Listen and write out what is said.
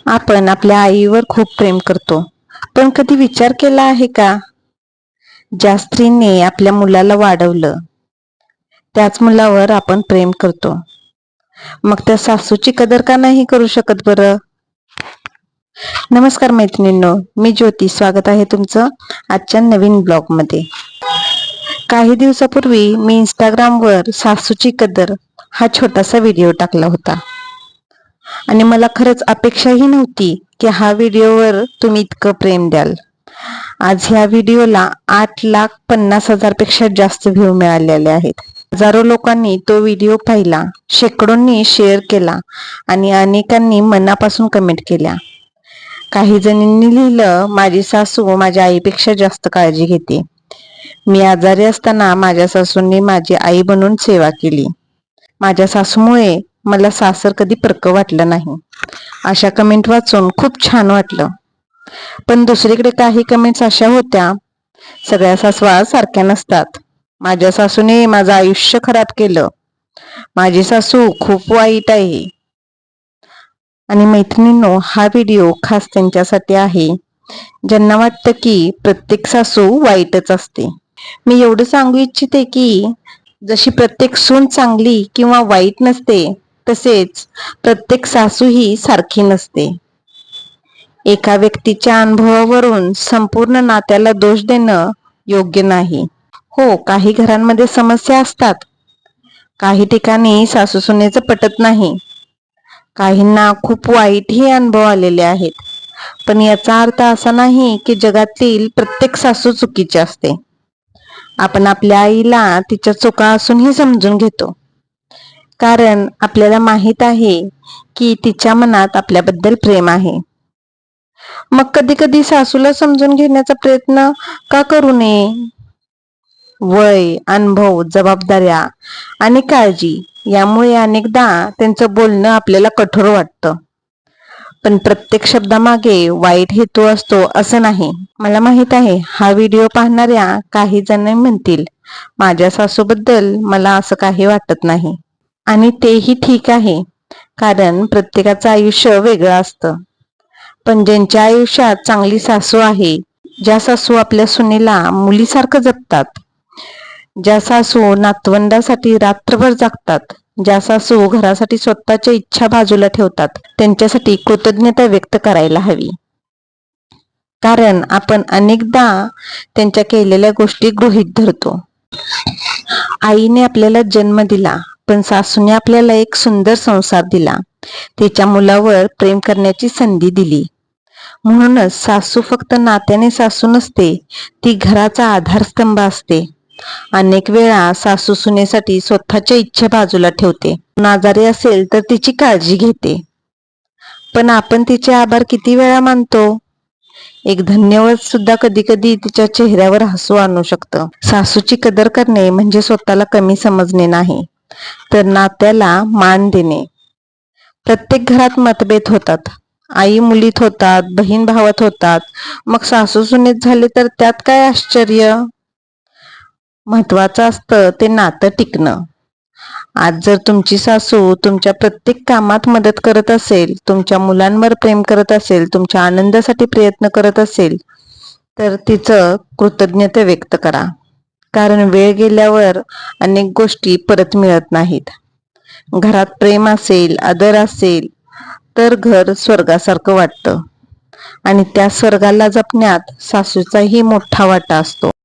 आपण आपल्या आईवर खूप प्रेम करतो, पण कधी विचार केला आहे का, ज्या स्त्रीने आपल्या मुलाला वाढवलं त्याच मुलावर आपण प्रेम करतो, मग त्या सासूची कदर का नाही करू शकत बरं? नमस्कार मैत्रिणींनो, मी ज्योती. स्वागत आहे तुमचं आजच्या नवीन ब्लॉग मध्ये. काही दिवसापूर्वी मी इंस्टाग्रामवर सासूची कदर हा छोटासा व्हिडिओ टाकला होता आणि मला खरंच अपेक्षाही नव्हती की हा व्हिडिओवर तुम्ही इतकं प्रेम द्याल. आज ह्या व्हिडिओला 8,50,000 पेक्षा जास्त व्ह्यू मिळालेले आहेत. हजारो लोकांनी तो व्हिडिओ पाहिला, शेकडोंनी शेअर केला आणि अनेकांनी मनापासून कमेंट केल्या. काही जणांनी लिहिलं, माझी सासू माझ्या आईपेक्षा जास्त काळजी घेते. मी आजारी असताना माझ्या सासूंनी माझी आई बनून सेवा केली. माझ्या सासूमुळे मला सासर कधी परक वाटलं नाही. अशा कमेंट वाचून खूप छान वाटलं. पण दुसरीकडे काही कमेंट्स अशा होत्या, सगळ्या सासवा सारख्या नसतात. माझ्या सासूने माझं आयुष्य खराब केलं. माझी सासू खूप वाईट आहे. आणि मैत्रिणींनो, हा व्हिडिओ खास त्यांच्यासाठी आहे ज्यांना वाटतं की प्रत्येक सासू वाईटच असते. मी एवढं सांगू इच्छिते की जशी प्रत्येक सून चांगली किंवा वाईट नसते, तसेच प्रत्येक सासू ही सारखी नसते. एका व्यक्तीच्या अनुभवावरून संपूर्ण नात्याला दोष देणं योग्य नाही. हो, काही घरांमध्ये समस्या असतात, काही ठिकाणी सासू सुनेचं पटत नाही, काहींना खूप वाईटही अनुभव आलेले आहेत. पण याचा अर्थ असा नाही की जगातील प्रत्येक सासू चुकीची असते. आपण आपल्या आईला तिच्या चुका असूनही समजून घेतो, कारण आपल्याला माहित आहे की तिच्या मनात आपल्याबद्दल प्रेम आहे. मग कधी कधी सासूला समजून घेण्याचा प्रयत्न का करू नये? वय, अनुभव, जबाबदाऱ्या आणि काळजी यामुळे अनेकदा त्यांचं बोलणं आपल्याला कठोर वाटतं. पण प्रत्येक शब्दामागे वाईट हेतू असतो असं नाही. मला माहित आहे, हा व्हिडिओ पाहणाऱ्या काही जण म्हणतील, माझ्या सासूबद्दल मला असं काही वाटत नाही. आणि तेही ठीक आहे, कारण प्रत्येकाचं आयुष्य वेगळं असतं. पण ज्यांच्या आयुष्यात चांगली सासू आहे, ज्या सासू आपल्या सुनेला मुलीसारखं जपतात, ज्या सासू नातवंडासाठी रात्रभर जागतात, ज्या सासू घरासाठी स्वतःच्या इच्छा बाजूला ठेवतात, त्यांच्यासाठी कृतज्ञता व्यक्त करायला हवी. कारण आपण अनेकदा त्यांच्या केलेल्या गोष्टी गृहीत धरतो. आईने आपल्याला जन्म दिला, पण सासूने आपल्याला एक सुंदर संसार दिला, तिच्या मुलावर प्रेम करण्याची संधी दिली. म्हणूनच सासू फक्त नात्याने सासू नसते, ती घराचा आधारस्तंभ असते. अनेक वेळा सासू सुनेसाठी स्वतःच्या इच्छा बाजूला ठेवते. आजारी असेल तर तिची काळजी घेते, पण आपण तिचे आभार किती वेळा मानतो? एक धन्यवाद सुद्धा कधी कधी तिच्या चेहऱ्यावर हसू आणू शकतं. सासूची कदर करणे म्हणजे स्वतःला कमी समजणे नाही, तर नात्याला मान देणे. प्रत्येक घरात मतभेद होतात. आई मुलीत होतात, बहीण भावात होतात, मग सासू सुनेत झाले तर त्यात काय आश्चर्य? महत्वाचं असतं ते नातं टिकणं. आज जर तुमची सासू तुमच्या प्रत्येक कामात मदत करत असेल, तुमच्या मुलांवर प्रेम करत असेल, तुमच्या आनंदासाठी प्रयत्न करत असेल, तर तिचं कृतज्ञता व्यक्त करा. कारण वेळ गेल्यावर अनेक गोष्टी परत मिळत नाहीत. घरात प्रेम असेल, आदर असेल, तर घर स्वर्गासारखं वाटतं आणि त्या स्वर्गाला जपण्यात सासूचाही मोठा वाटा असतो.